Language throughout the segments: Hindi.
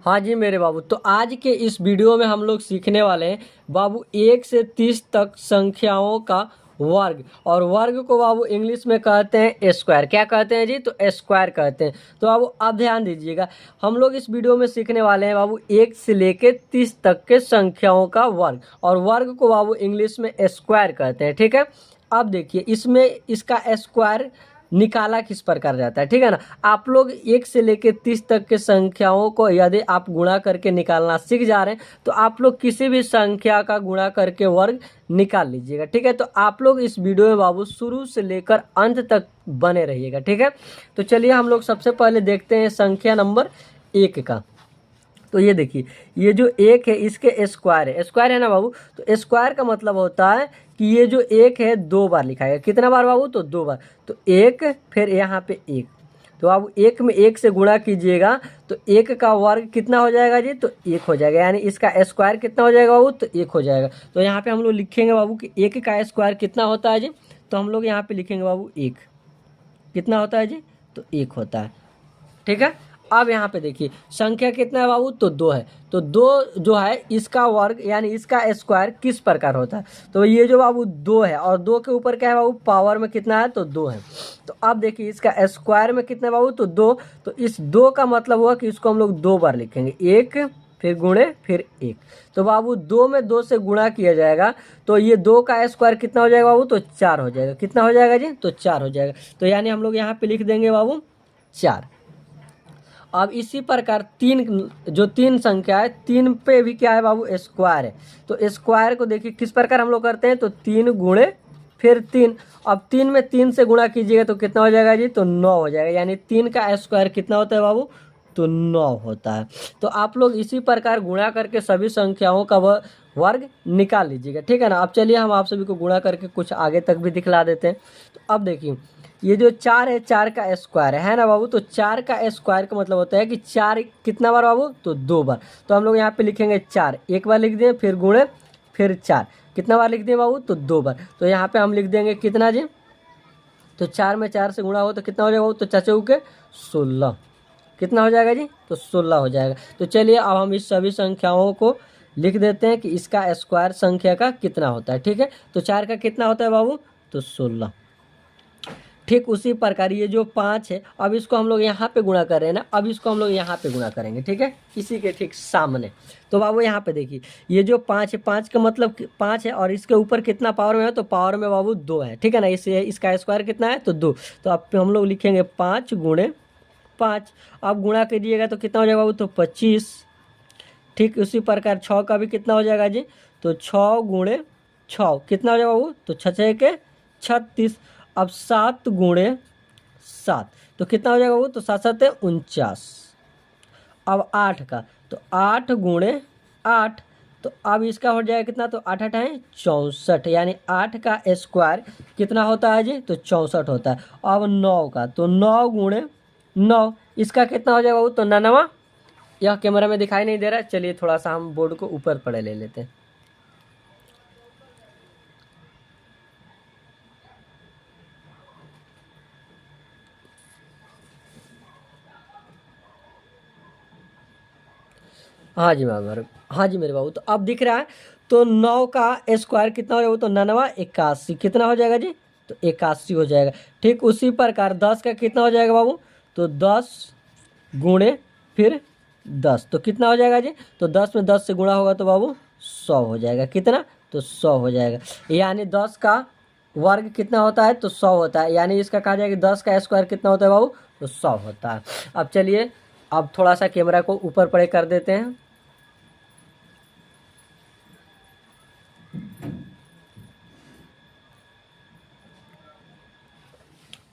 हाँ जी मेरे बाबू, तो आज के इस वीडियो में हम लोग सीखने वाले हैं बाबू 1 से 30 तक संख्याओं का वर्ग। और वर्ग को बाबू इंग्लिश में कहते हैं स्क्वायर। क्या कहते हैं जी? तो स्क्वायर कहते हैं। तो बाबू आप ध्यान दीजिएगा, हम लोग इस वीडियो में सीखने वाले हैं बाबू 1 से लेके 30 तक के संख्याओं का वर्ग। और वर्ग को बाबू इंग्लिश में स्क्वायर कहते हैं। ठीक है, अब देखिए इसमें इसका स्क्वायर निकाला किस प्रकार जाता है। ठीक है ना, आप लोग 1 से लेकर 30 तक के संख्याओं को यदि आप गुणा करके निकालना सीख जा रहे हैं तो आप लोग किसी भी संख्या का गुणा करके वर्ग निकाल लीजिएगा। ठीक है, तो आप लोग इस वीडियो में बाबू शुरू से लेकर अंत तक बने रहिएगा। ठीक है, तो चलिए हम लोग सबसे पहले देखते हैं संख्या नंबर 1 का। तो ये देखिए, ये जो 1 है इसके स्क्वायर है। स्क्वायर है ना बाबू, तो स्क्वायर का मतलब होता है कि ये जो 1 है 2 बार लिखा है। कितना बार बाबू? तो 2 बार। तो 1 फिर यहाँ पे 1। तो बाबू 1 में 1 से गुणा कीजिएगा तो 1 का वर्ग कितना हो जाएगा जी? तो 1 हो जाएगा। यानी इसका स्क्वायर कितना हो जाएगा बाबू? तो 1 हो जाएगा। तो यहाँ पे हम लोग लिखेंगे बाबू कि 1 का स्क्वायर कितना होता है जी? तो हम लोग यहाँ पे लिखेंगे बाबू 1। कितना होता है जी? तो 1 होता है। ठीक है, अब यहाँ पे देखिए संख्या कितना है बाबू? तो 2 है। तो 2 जो है इसका वर्ग यानी इसका स्क्वायर किस प्रकार होता है? तो ये जो बाबू 2 है और 2 के ऊपर क्या है बाबू? पावर में कितना है? तो 2 है। तो अब देखिए इसका स्क्वायर में कितना है बाबू? तो 2। तो इस 2 का मतलब हुआ कि इसको हम लोग 2 बार लिखेंगे। 1 फिर गुणे फिर 1। तो बाबू 2 में 2 से गुणा किया जाएगा तो ये 2 का स्क्वायर कितना हो जाएगा बाबू? तो 4 हो जाएगा। कितना हो जाएगा जी? तो 4 हो जाएगा। तो यानी हम लोग यहाँ पे लिख देंगे बाबू 4। अब इसी प्रकार 3 संख्या है, 3 पे भी क्या है बाबू? स्क्वायर है। तो स्क्वायर को देखिए किस प्रकार हम लोग करते हैं। तो 3 गुणे फिर 3। अब 3 में 3 से गुणा कीजिएगा तो कितना हो जाएगा जी? तो 9 हो जाएगा। यानी 3 का स्क्वायर कितना होता है बाबू? तो 9 होता है। तो आप लोग इसी प्रकार गुणा करके सभी संख्याओं का वर्ग निकाल लीजिएगा। ठीक है ना। अब चलिए हम आप सभी को गुणा करके कुछ आगे तक भी दिखला देते हैं। तो अब देखिए ये जो 4 है 4 का स्क्वायर है ना बाबू? तो 4 का स्क्वायर का मतलब होता है कि 4 कितना बार बाबू? तो 2 बार। तो हम लोग यहाँ पे लिखेंगे 4, एक बार लिख दें फिर गुणे फिर 4। कितना बार लिख दें बाबू? तो 2 बार। तो यहाँ पे हम लिख देंगे कितना जी? तो 4 में 4 से गुणा हो तो कितना हो जाएगा बाबू? तो चाचू के 16। कितना हो जाएगा जी? तो 16 हो जाएगा। तो चलिए अब हम इस सभी संख्याओं को लिख देते हैं कि इसका स्क्वायर संख्या का कितना होता है। ठीक है, तो 4 का कितना होता है बाबू? तो 16। ठीक उसी प्रकार ये जो 5 है, अब इसको हम लोग यहाँ पे गुणा कर रहे हैं ना, अब इसको हम लोग यहाँ पे गुणा करेंगे। ठीक है, इसी के ठीक सामने। तो बाबू यहाँ पे देखिए ये जो 5 है, 5 का मतलब 5 है और इसके ऊपर कितना पावर में है? तो पावर में बाबू 2 है। ठीक है ना, इसे इसका स्क्वायर कितना है? तो 2। तो अब हम लोग लिखेंगे 5 गुणे 5। अब गुणा कीजिएगा तो कितना हो जाएगा बाबू? तो 25। ठीक उसी प्रकार 6 का भी कितना हो जाएगा जी? तो 6 गुणे 6 कितना हो जाएगा बाबू? तो 6 के 36। अब 7 गुणे 7 तो कितना हो जाएगा बाबू? तो 7 7 49। अब 8 का तो 8 गुणे 8। तो अब इसका हो जाएगा कितना? तो 8 8 है 64। यानी 8 का स्क्वायर कितना होता है जी? तो 64 होता है। अब 9 का तो 9 गुणे 9। इसका कितना हो जाएगा बाबू? तो 99। यह कैमरा में दिखाई नहीं दे रहा है। चलिए थोड़ा सा हम बोर्ड को ऊपर पड़े ले लेते हैं। हाँ जी मेरे हाँ जी मेरे बाबू, तो अब दिख रहा है। तो 9 का स्क्वायर कितना हो जाएगा? तो 99 81। कितना हो जाएगा जी? तो 81 हो जाएगा। ठीक उसी प्रकार 10 का कितना हो जाएगा बाबू? तो 10 गुणे फिर 10 तो कितना हो जाएगा जी? तो 10 में 10 से गुणा होगा तो बाबू 100 हो जाएगा। कितना? तो 100 हो जाएगा। यानी 10 का वर्ग कितना होता है? तो 100 होता है। यानी इसका कहा जाएगा 10 का स्क्वायर कितना होता है बाबू? तो 100 होता है। अब चलिए अब थोड़ा सा कैमरा को ऊपर पड़े कर देते हैं।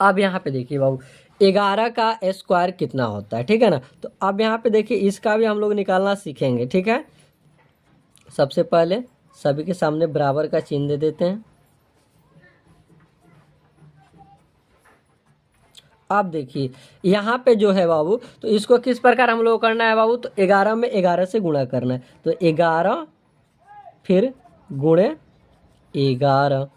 अब यहाँ पे देखिए बाबू 11 का स्क्वायर कितना होता है। ठीक है ना, तो अब यहाँ पे देखिए इसका भी हम लोग निकालना सीखेंगे। ठीक है, सबसे पहले सभी के सामने बराबर का चिन्ह दे देते हैं। अब देखिए यहाँ पे जो है बाबू, तो इसको किस प्रकार हम लोग करना है बाबू? तो 11 में 11 से गुणा करना है। तो 11 फिर गुणे 11।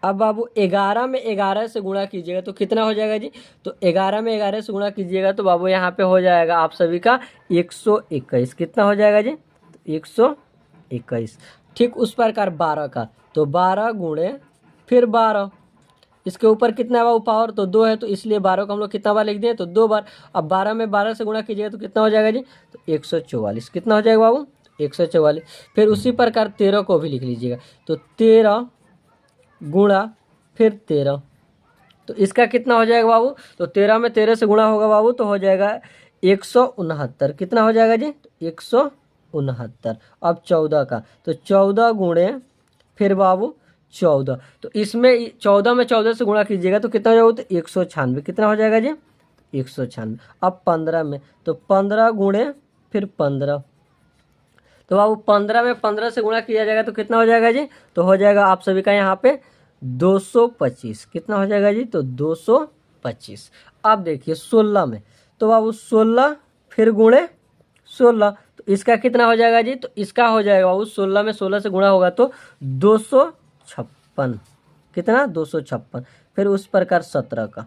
अब बाबू 11 में 11 से गुणा कीजिएगा तो कितना हो जाएगा जी? तो 11 में 11 से गुणा कीजिएगा तो बाबू यहाँ पे हो जाएगा आप सभी का 121। कितना हो जाएगा जी? 121। ठीक उस प्रकार 12 का, तो 12 गुणे फिर 12, इसके ऊपर कितना है बाबू पावर? तो 2 है, तो इसलिए 12 को हम लोग कितना बार लिख दिए? तो 2 बार। अब 12 में 12 से गुणा कीजिएगा तो कितना हो जाएगा जी? तो 144। कितना हो जाएगा बाबू? 144। फिर उसी प्रकार 13 को भी लिख लीजिएगा, तो 13 गुणा फिर 13, तो इसका कितना हो जाएगा बाबू? तो 13 में 13 से गुणा होगा बाबू तो हो जाएगा 169। कितना हो जाएगा जी? 169। अब 14 का, तो 14 गुणे फिर बाबू 14, तो इसमें 14 में 14 से गुणा कीजिएगा तो कितना हो जाएगा? तो 196। कितना हो जाएगा जी? 196। अब 15 में, तो 15 गुणे फिर 15, तो बाबू 15 में 15 से गुणा किया जाएगा तो कितना हो जाएगा जी? तो हो जाएगा आप सभी का यहाँ पे 225। कितना हो जाएगा जी? तो 225। अब देखिए 16 में, तो बाबू 16 फिर गुणे 16, तो इसका कितना हो जाएगा जी? तो इसका हो जाएगा बाबू 16 में 16 से गुणा होगा तो 256। कितना? 256। फिर उस प्रकार 17 का,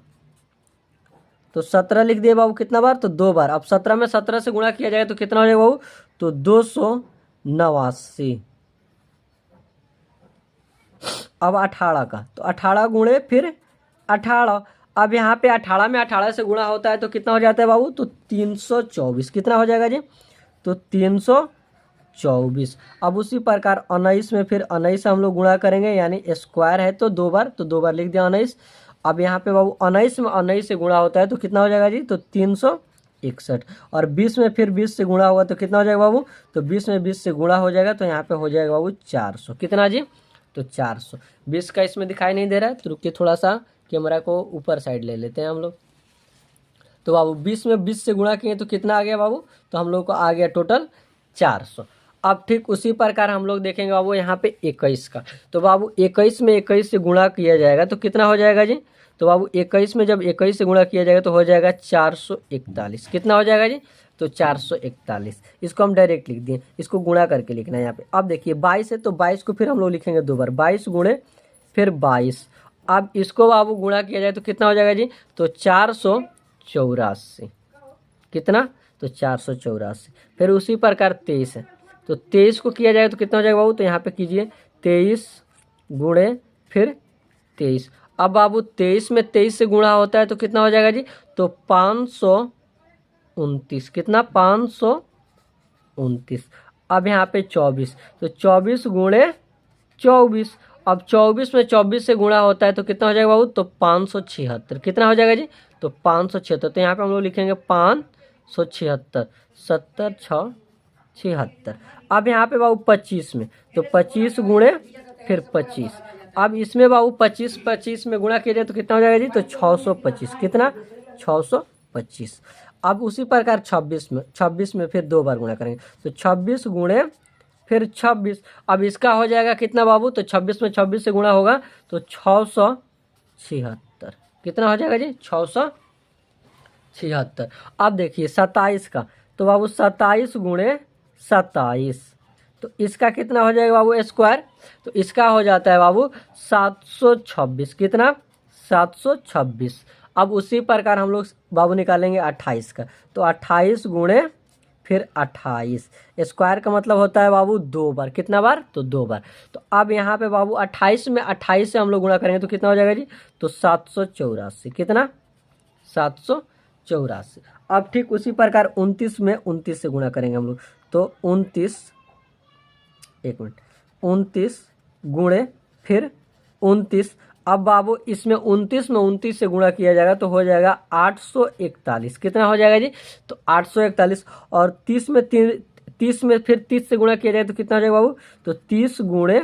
तो 17 लिख दिए बाबू कितना बार? तो 2 बार। अब 17 में 17 से गुणा किया जाएगा तो कितना हो जाएगा बाबू? तो 289। अब 18 का, तो 18 गुणे फिर 18, अब यहाँ पे 18 में 18 से गुणा होता है तो कितना हो जाता है बाबू? तो 324। कितना हो जाएगा जी? तो 324। अब उसी प्रकार 19 में फिर 19 से हम लोग गुणा करेंगे, यानी स्क्वायर है तो 2 बार, तो 2 बार लिख दिया 19। अब यहाँ पे बाबू 19 में 19 से गुणा होता है तो कितना हो जाएगा जी? तो 361। और 20 में फिर 20 से गुणा होगा तो कितना हो जाएगा बाबू? तो 20 में 20 से गुणा हो जाएगा तो यहाँ पे हो जाएगा बाबू 400। कितना जी? तो 400। 20 का इसमें दिखाई नहीं दे रहा है तो रुकिए थोड़ा सा कैमरा को ऊपर साइड ले लेते हैं हम लोग। तो बाबू 20 में 20 से गुणा किए तो कितना आ गया बाबू? तो हम लोग को आ गया टोटल 400। अब ठीक उसी प्रकार हम लोग देखेंगे बाबू यहाँ पे 21 का, तो बाबू 21 में 21 से गुणा किया जाएगा तो कितना हो जाएगा जी? तो बाबू 21 में जब 21 से गुणा किया जाएगा तो हो जाएगा 441। कितना हो जाएगा जी? तो 441। इसको हम डायरेक्ट लिख दिए, इसको गुणा करके लिखना है यहाँ पे। अब देखिए 22 है तो 22 को फिर हम लोग लिखेंगे 2 बार, 22 गुणे फिर 22। अब इसको बाबू गुणा किया जाए तो कितना हो जाएगा जी? तो 484। कितना? तो 484। फिर उसी प्रकार 23 है, तो 23 को किया जाएगा तो कितना हो जाएगा बाबू? तो यहाँ पे कीजिए 23 गुणे फिर 23। अब बाबू 23 में 23 से गुणा होता है तो कितना हो जाएगा जी? तो 529। कितना? 529। अब यहाँ पे 24, तो 24 गुणे 24। अब 24 में 24 से गुणा होता है तो कितना हो जाएगा बाबू? तो 576। कितना हो जाएगा जी? तो 576। तो यहाँ पे हम लोग लिखेंगे 576, 70 6 76। अब यहाँ पे बाबू 25 में, तो 25 गुणे फिर 25। अब इसमें बाबू 25 में गुणा किया जाए तो कितना हो जाएगा जी? तो 625। कितना? 625। अब उसी प्रकार 26 में फिर 2 बार गुणा करेंगे, तो 26 गुणे फिर 26। अब इसका हो जाएगा कितना बाबू? तो 26 में 26 से गुणा होगा तो 676। कितना हो जाएगा जी? 676। अब देखिए 27 का, तो बाबू 27 गुणे 27, तो इसका कितना हो जाएगा बाबू स्क्वायर? तो इसका हो जाता है बाबू 726। कितना? 726। अब उसी प्रकार हम लोग बाबू निकालेंगे 28 का, तो 28 गुणे फिर 28। स्क्वायर का मतलब होता है बाबू 2 बार। कितना बार? तो 2 बार। तो अब यहाँ पे बाबू 28 में 28 से हम लोग गुणा करेंगे तो कितना हो जाएगा जी? तो 784। कितना? 784। अब ठीक उसी प्रकार 29 में 29 से गुणा करेंगे हम लोग, तो 29, एक मिनट, 29 गुणे फिर 29। अब बाबू इसमें 29 में 29 से गुणा किया जाएगा तो हो जाएगा 841। कितना हो जाएगा जी? तो 841। और 30 में फिर 30 से गुणा किया जाए तो कितना हो जाएगा बाबू? तो 30 गुणे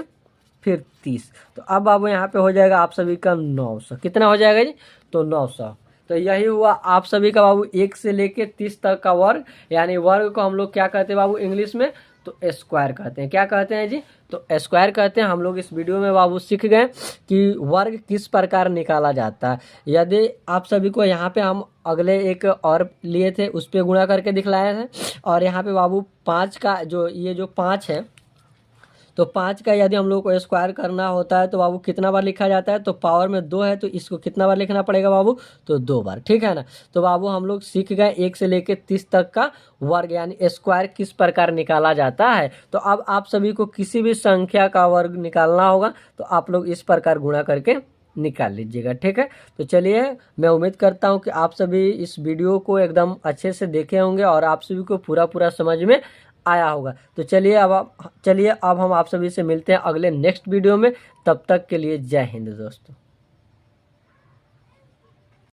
फिर 30। तो अब बाबू यहाँ पे हो जाएगा आप सभी का 900। कितना हो जाएगा जी? तो 900। तो यही हुआ आप सभी का बाबू 1 से लेके 30 तक का वर्ग, यानी वर्ग को हम लोग क्या कहते हैं बाबू इंग्लिश में? तो स्क्वायर कहते हैं। क्या कहते हैं जी? तो स्क्वायर कहते हैं। हम लोग इस वीडियो में बाबू सीख गए कि वर्ग किस प्रकार निकाला जाता है। यदि आप सभी को यहाँ पे हम अगले एक और लिए थे उस पर गुणा करके दिखलाए थे, और यहाँ पे बाबू 5 का जो ये जो 5 है, तो 5 का यदि हम लोग को स्क्वायर करना होता है तो बाबू कितना बार लिखा जाता है, तो पावर में 2 है तो इसको कितना बार लिखना पड़ेगा बाबू, तो 2 बार, ठीक है ना। तो बाबू हम लोग सीख गए 1 से लेकर 30 तक का वर्ग यानी स्क्वायर किस प्रकार निकाला जाता है। तो अब आप सभी को किसी भी संख्या का वर्ग निकालना होगा तो आप लोग इस प्रकार गुणा करके निकाल लीजिएगा, ठीक है। तो चलिए, मैं उम्मीद करता हूँ कि आप सभी इस वीडियो को एकदम अच्छे से देखे होंगे और आप सभी को पूरा पूरा समझ में आया होगा। तो चलिए अब हम आप सभी से मिलते हैं अगले नेक्स्ट वीडियो में। तब तक के लिए जय हिंद दोस्तों।